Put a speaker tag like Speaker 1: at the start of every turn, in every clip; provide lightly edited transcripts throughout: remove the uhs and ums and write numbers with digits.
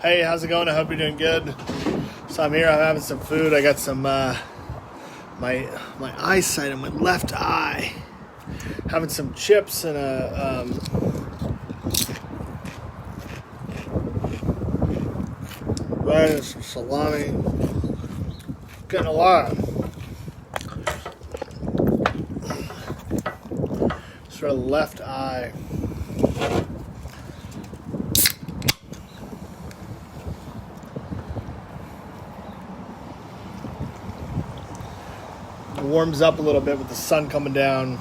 Speaker 1: Hey, how's it going? I hope you're doing good. So I'm here. I'm having some food. I got some my eyesight in my left eye. Having some chips and a rice, some salami. Getting a lot. Sort of left eye. It warms up a little bit with the sun coming down.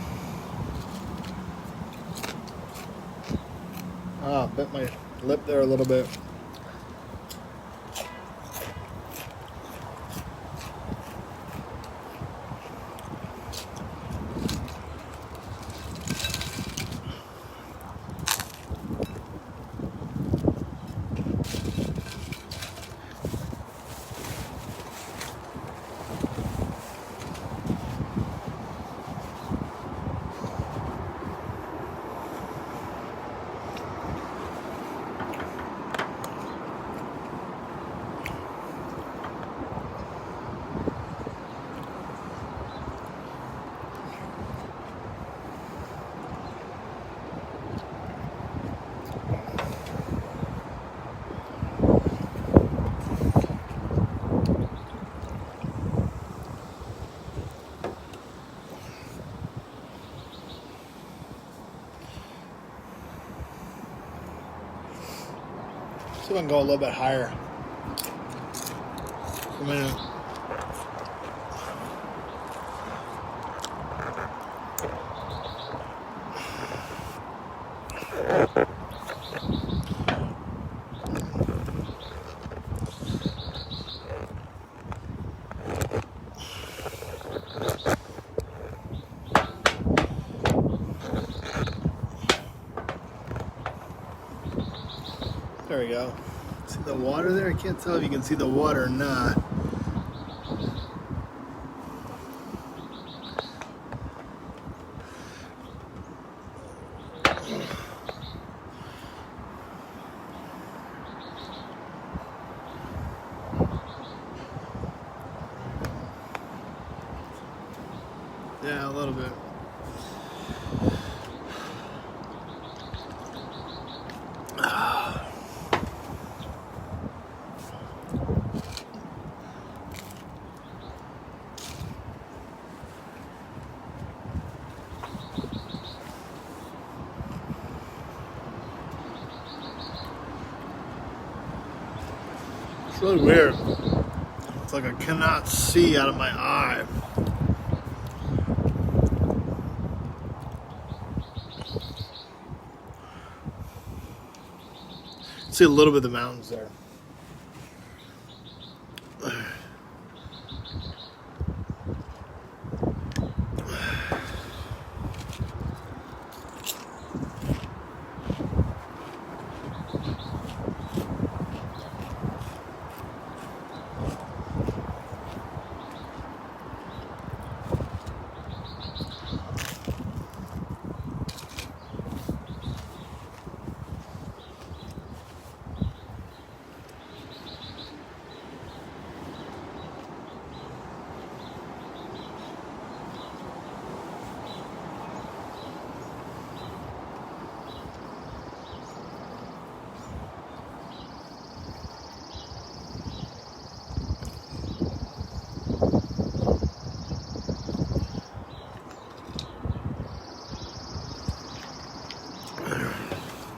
Speaker 1: Bit my lip there a little bit. See if I can go a little bit higher. A minute. There we go. See the water there? I can't tell if you can see the water or not. Yeah, a little bit. It's really weird. It's like I cannot see out of my eye. See a little bit of the mountains there.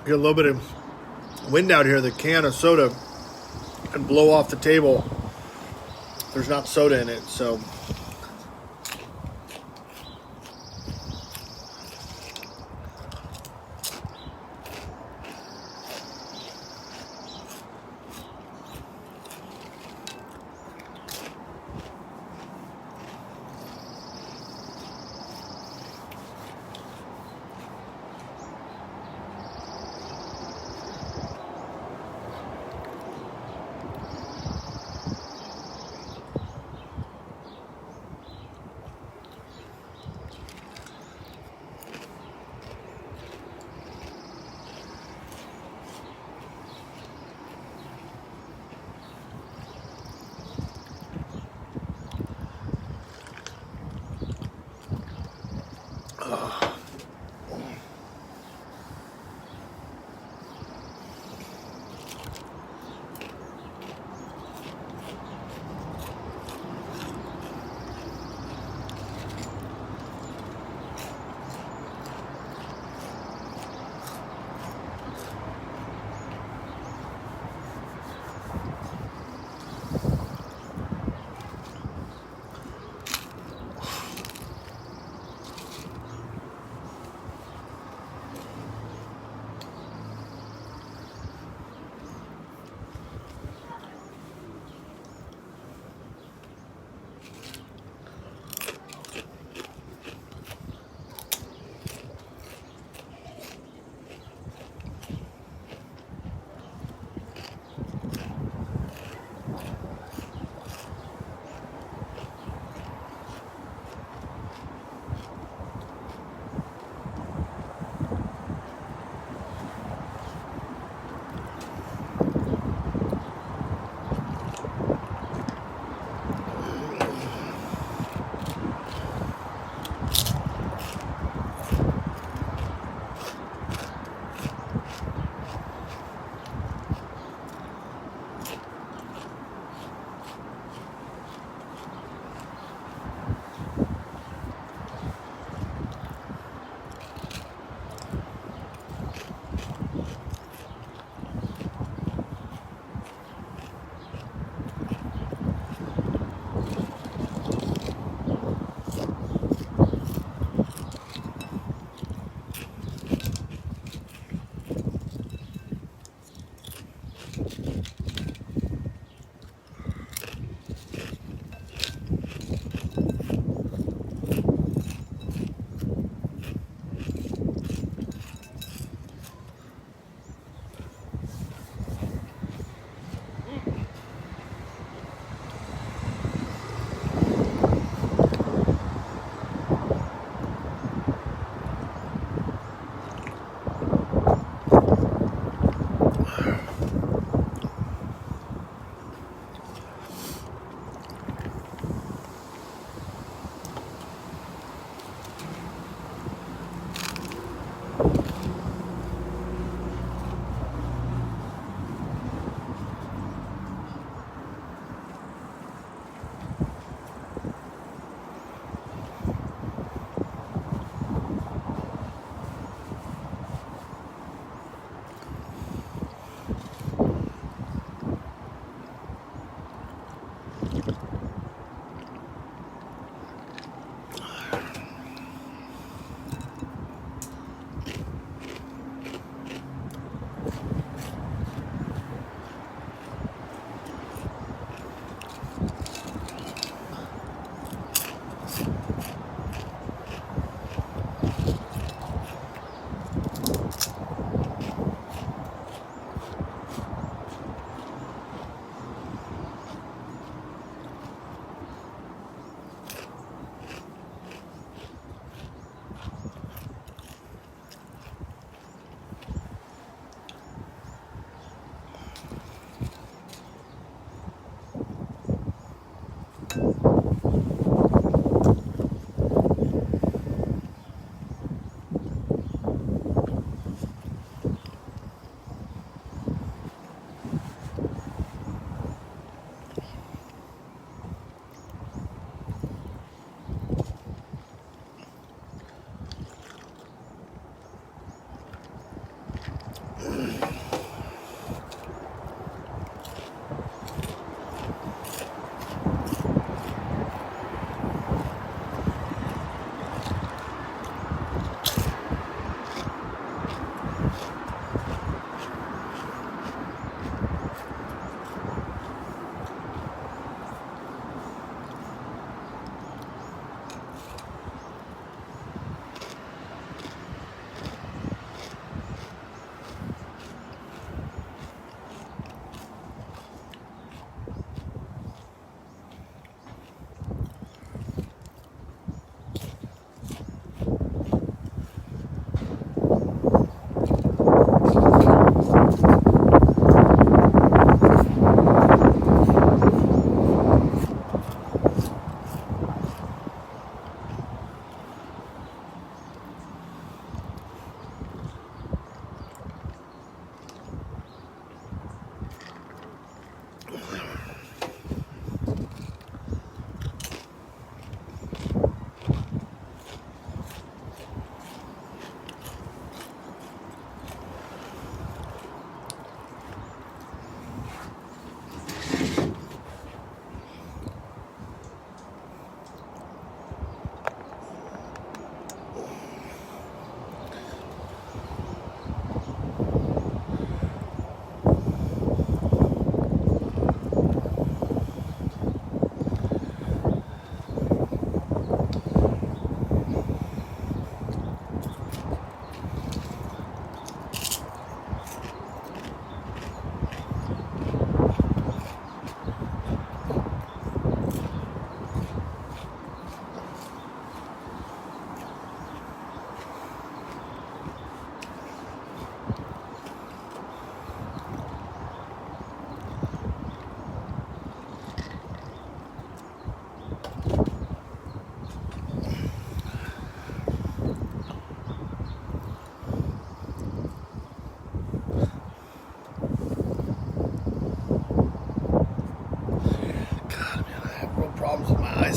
Speaker 1: Get a little bit of wind out here. The can of soda can blow off the table. There's not soda in it, so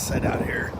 Speaker 1: eyesight out here.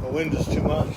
Speaker 1: The wind is too much.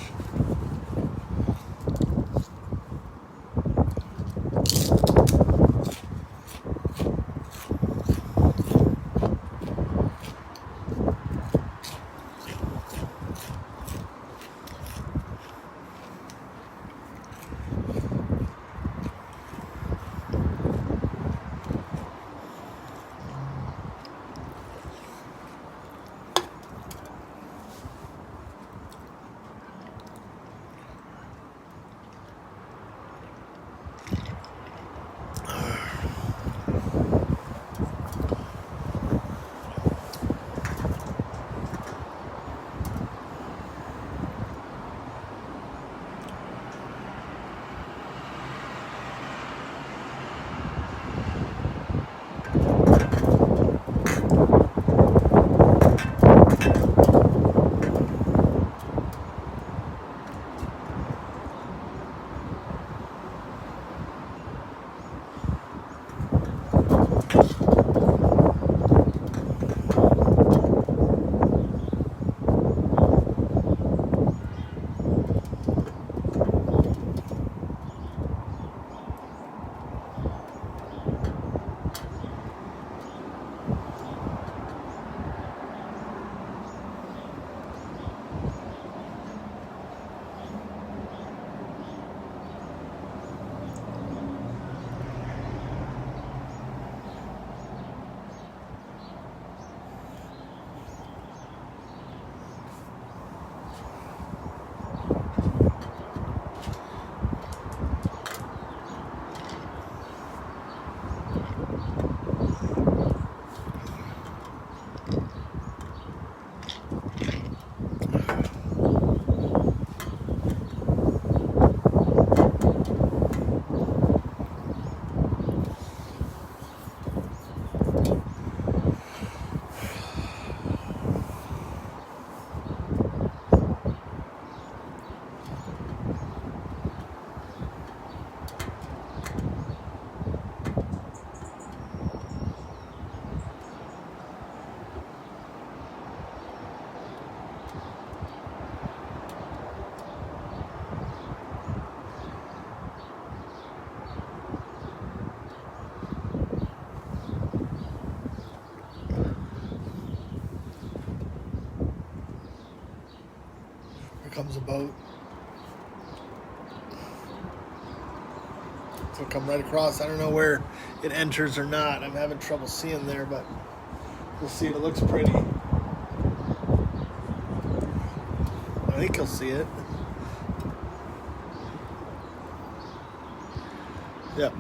Speaker 1: Here comes a boat. It'll come right across. I don't know where it enters or not. I'm having trouble seeing there, but we'll see. It looks pretty. I think you'll see it. Yep.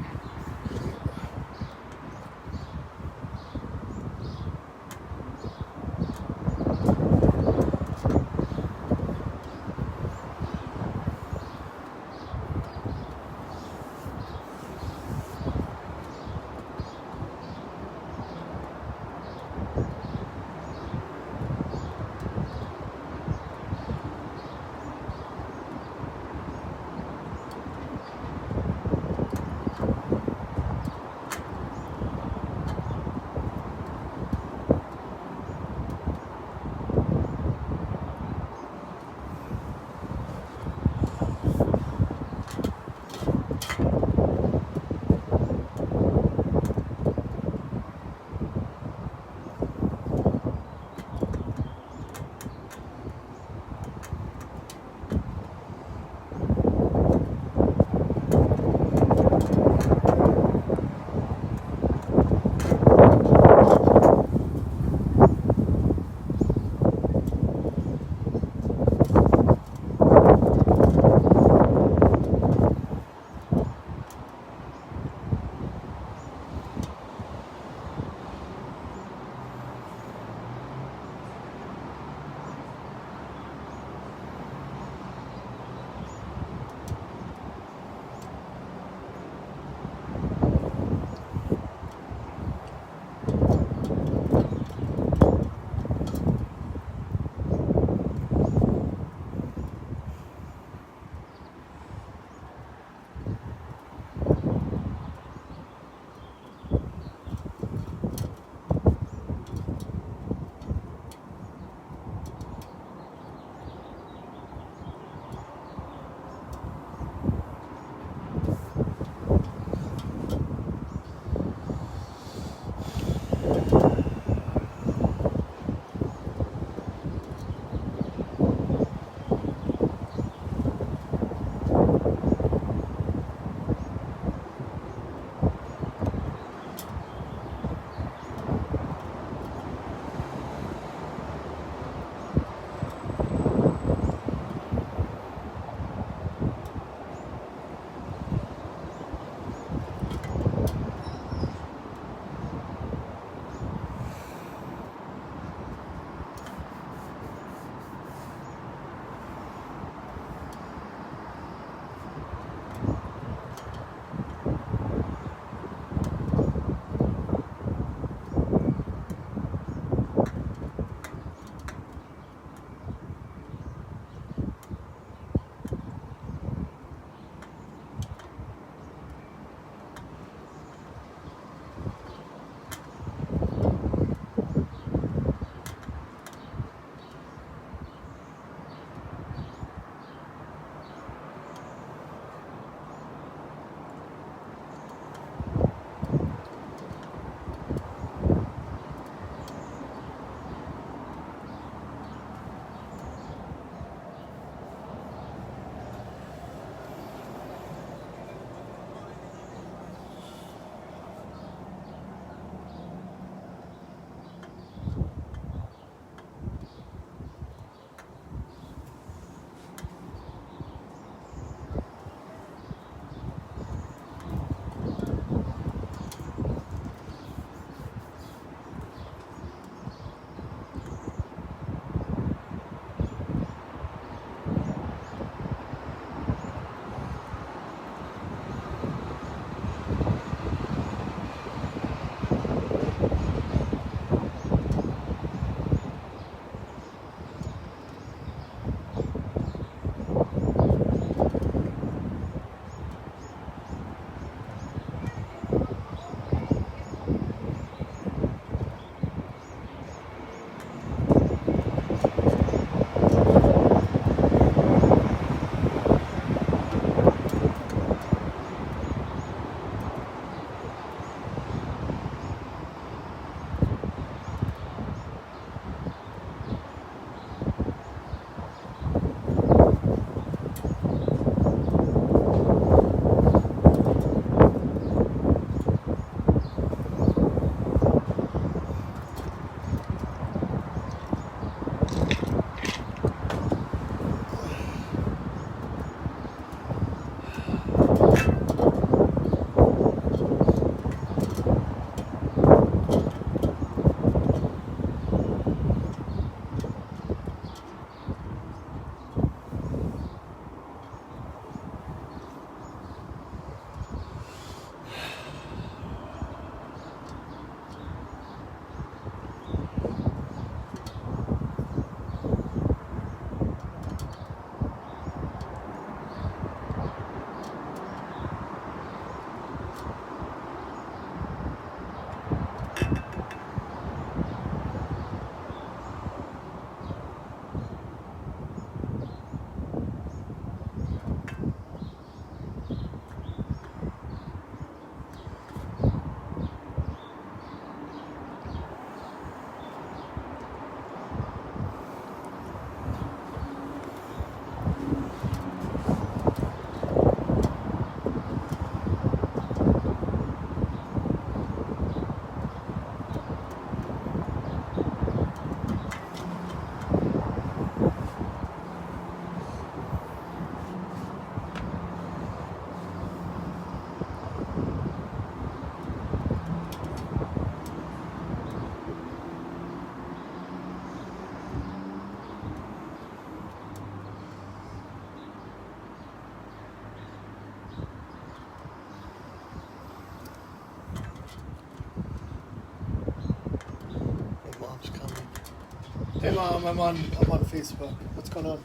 Speaker 1: Hey Mom, I'm on Facebook. What's going on?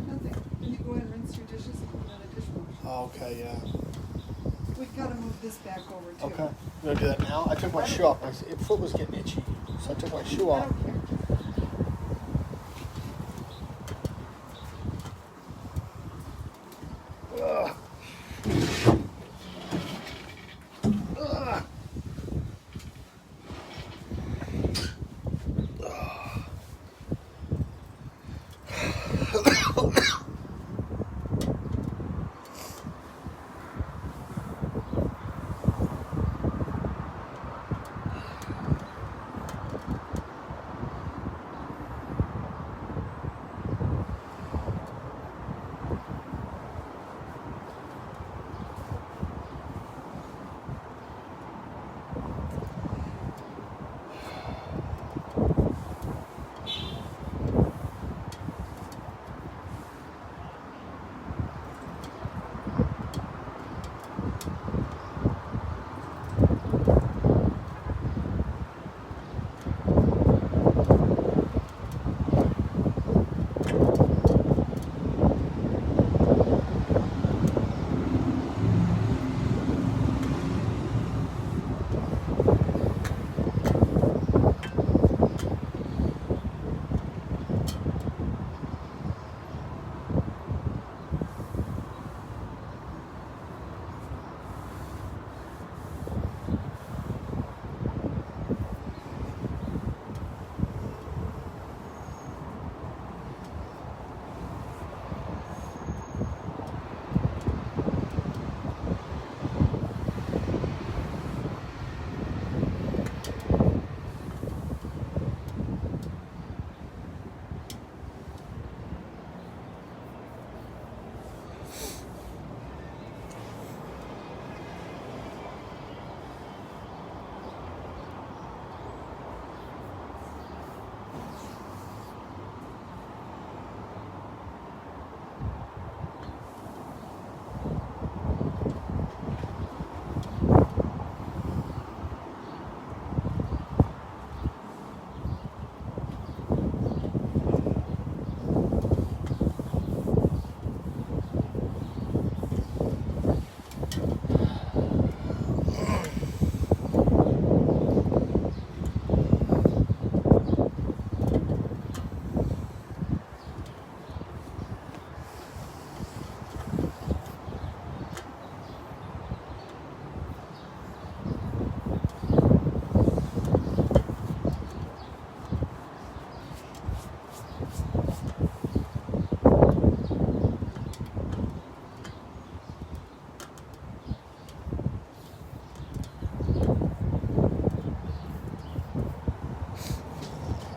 Speaker 2: Nothing. Then you go in and rinse your dishes and put them in a dishwasher.
Speaker 1: Oh, okay, yeah.
Speaker 2: We've got to move this back over too.
Speaker 1: Okay. You gonna do that now? I took my shoe off. My foot was getting itchy, so I took my shoe
Speaker 2: I
Speaker 1: off.
Speaker 2: don't care.
Speaker 1: Ugh. Ugh.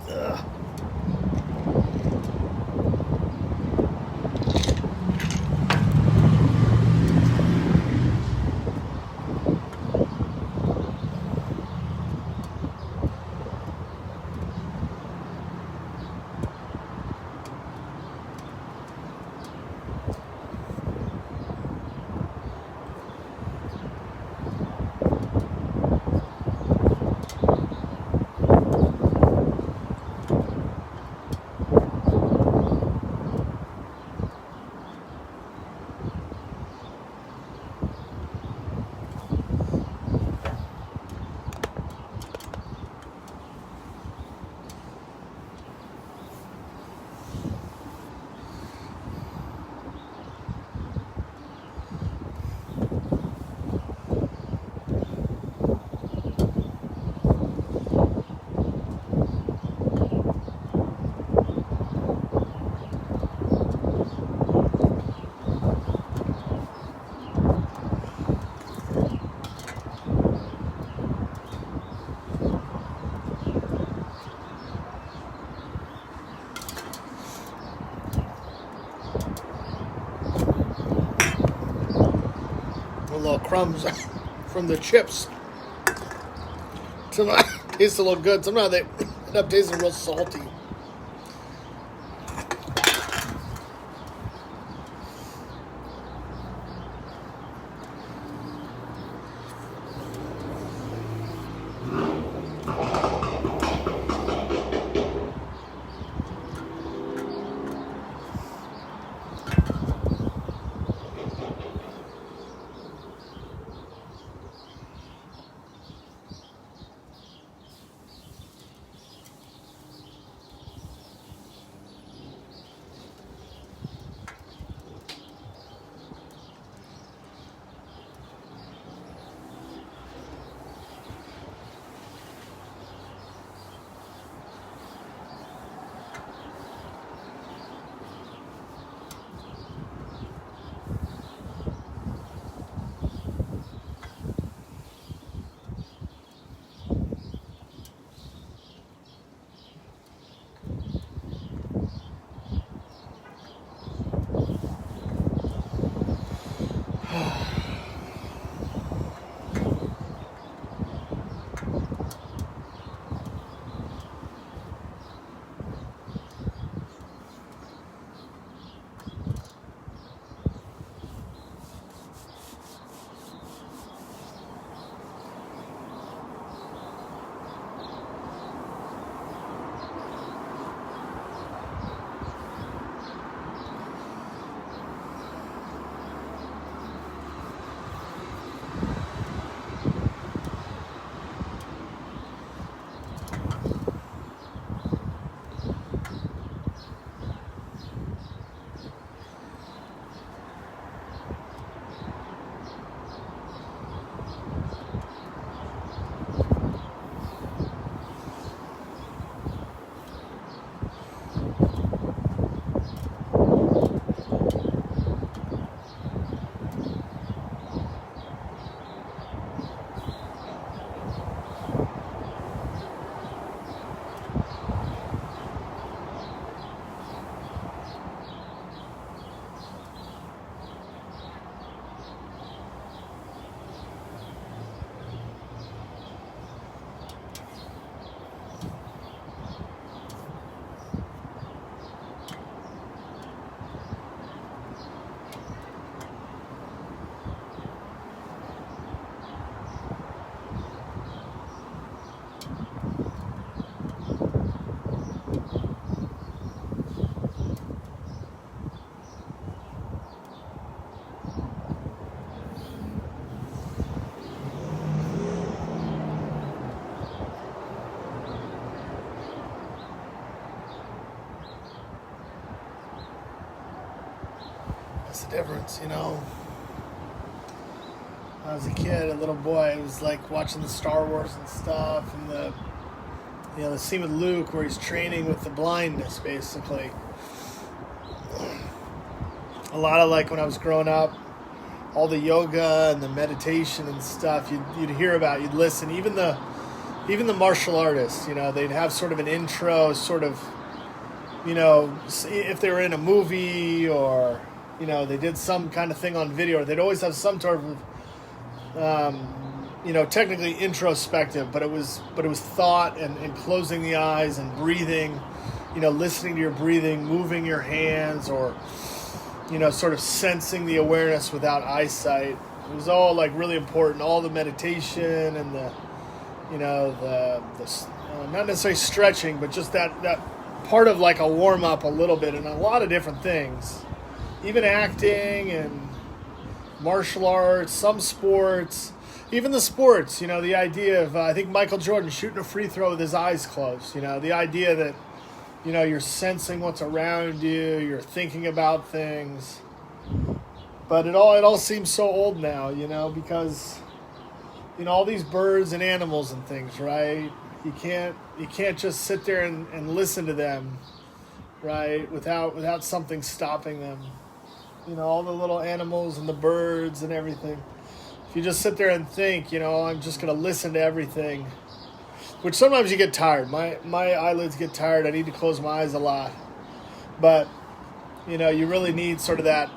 Speaker 1: Ugh. Little crumbs from the chips. Sometimes they taste a little good. Sometimes they end up tasting real salty. the difference, you know. When I was a kid, a little boy, it was like watching the Star Wars and stuff, and the scene with Luke where he's training with the blindness, basically. A lot of, like, when I was growing up, all the yoga and the meditation and stuff you'd hear about, you'd listen. Even the martial artists, you know, they'd have sort of an intro, sort of, you know, if they were in a movie or, you know, they did some kind of thing on video, they'd always have some sort of, you know, technically introspective, but it was thought and closing the eyes and breathing, you know, listening to your breathing, moving your hands, or, you know, sort of sensing the awareness without eyesight. It was all like really important. All the meditation and the, you know, the not necessarily stretching, but just that part of like a warm up a little bit, and a lot of different things, even acting and martial arts, some sports, even the sports. You know, the idea of I think Michael Jordan shooting a free throw with his eyes closed. You know, the idea that, you know, you're sensing what's around you, you're thinking about things. But it all seems so old now, you know, because, you know, all these birds and animals and things, right? You can't just sit there and listen to them, right, without something stopping them. You know, all the little animals and the birds and everything. If you just sit there and think, you know, I'm just going to listen to everything, which sometimes you get tired. My eyelids get tired. I need to close my eyes a lot. But, you know, you really need sort of that,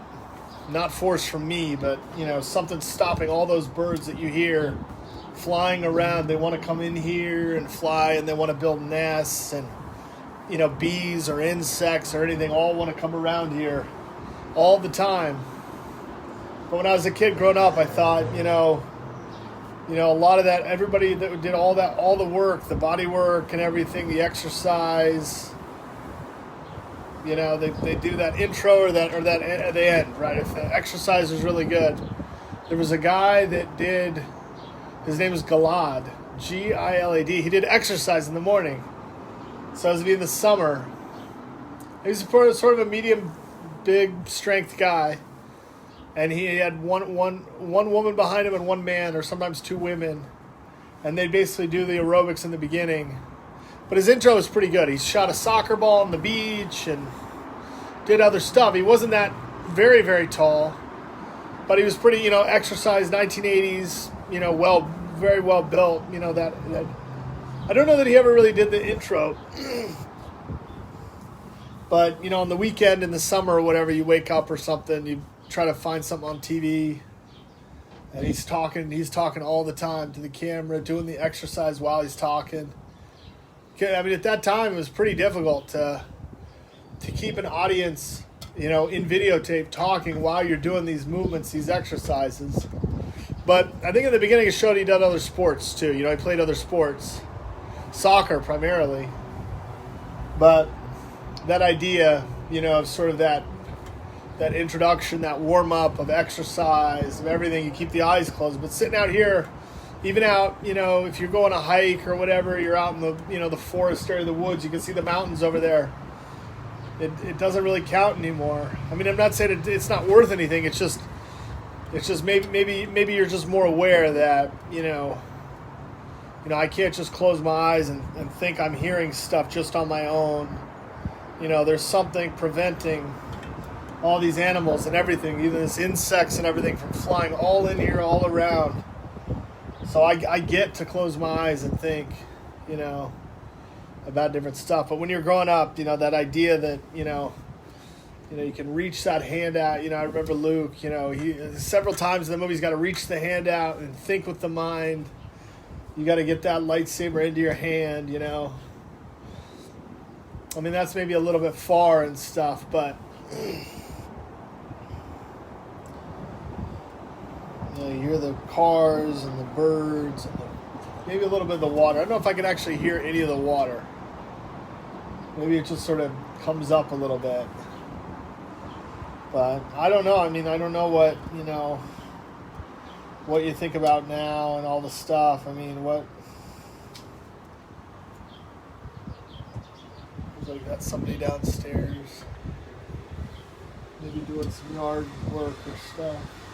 Speaker 1: not force from me, but, you know, something stopping all those birds that you hear flying around. They want to come in here and fly, and they want to build nests, and, you know, bees or insects or anything all want to come around here all the time. But when I was a kid growing up, I thought, you know, a lot of that, everybody that did all the work, the body work and everything, the exercise, you know, they do that intro or that at the end, right? If the exercise was really good. There was a guy that did, his name was Gilad, Gilad. He did exercise in the morning. So it was in the summer. He was sort of a medium, big strength guy. And he had one woman behind him and one man, or sometimes two women. And they'd basically do the aerobics in the beginning. But his intro was pretty good. He shot a soccer ball on the beach and did other stuff. He wasn't that very, very tall. But he was pretty, you know, exercise, 1980s, you know, very well built. You know, that I don't know that he ever really did the intro. But, you know, on the weekend in the summer or whatever, you wake up or something, you try to find something on TV, and he's talking all the time to the camera, doing the exercise while he's talking. I mean, at that time, it was pretty difficult to keep an audience, you know, in videotape talking while you're doing these movements, these exercises. But I think in the beginning it showed he did other sports too. You know, he played other sports, soccer primarily. But that idea, you know, of sort of that introduction, that warm-up of exercise, of everything, you keep the eyes closed. But sitting out here, even out, you know, if you're going a hike or whatever, you're out in the, you know, the forest area, the woods, you can see the mountains over there. It doesn't really count anymore. I mean, I'm not saying it's not worth anything. It's just maybe you're just more aware that, you know, I can't just close my eyes and think I'm hearing stuff just on my own. You know, there's something preventing all these animals and everything, even these insects and everything, from flying all in here, all around. So I get to close my eyes and think, you know, about different stuff. But when you're growing up, you know, that idea that, you know, you can reach that hand out. You know, I remember Luke, you know, he several times in the movie, he's got to reach the hand out and think with the mind. You got to get that lightsaber into your hand, you know. I mean, that's maybe a little bit far and stuff, but you know, you hear the cars and the birds and maybe a little bit of the water. I don't know if I can actually hear any of the water. Maybe it just sort of comes up a little bit. But I don't know. I mean, I don't know what, you know, what you think about now and all the stuff. I mean, what... Looks like got somebody downstairs. maybe doing some yard work or stuff.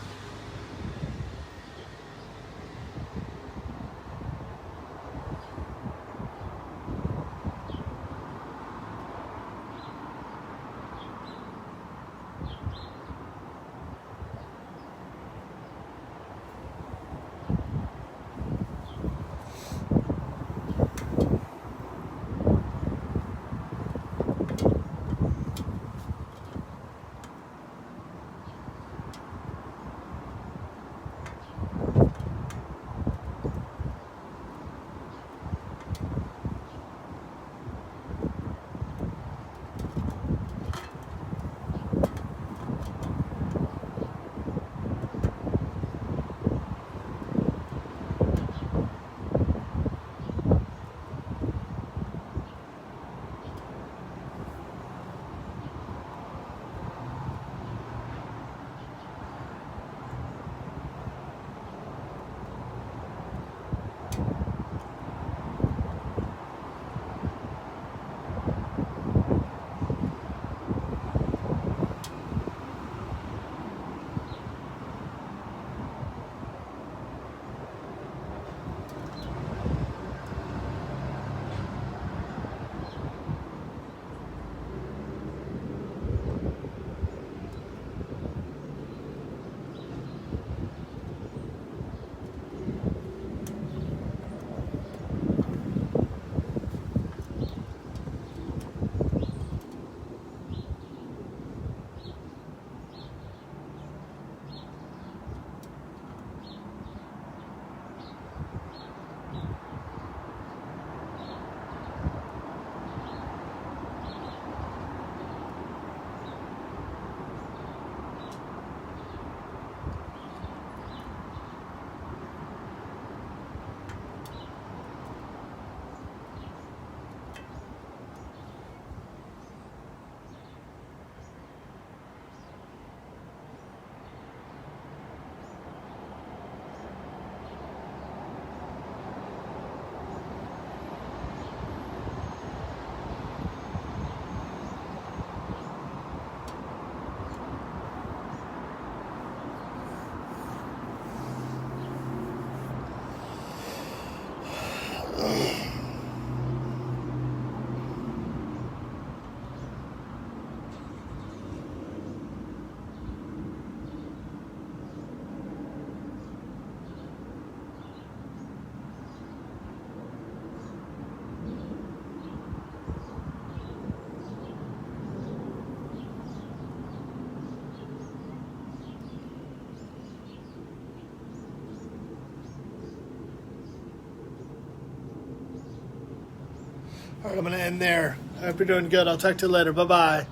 Speaker 1: All right, I'm going to end there. I hope you're doing good. I'll talk to you later. Bye-bye.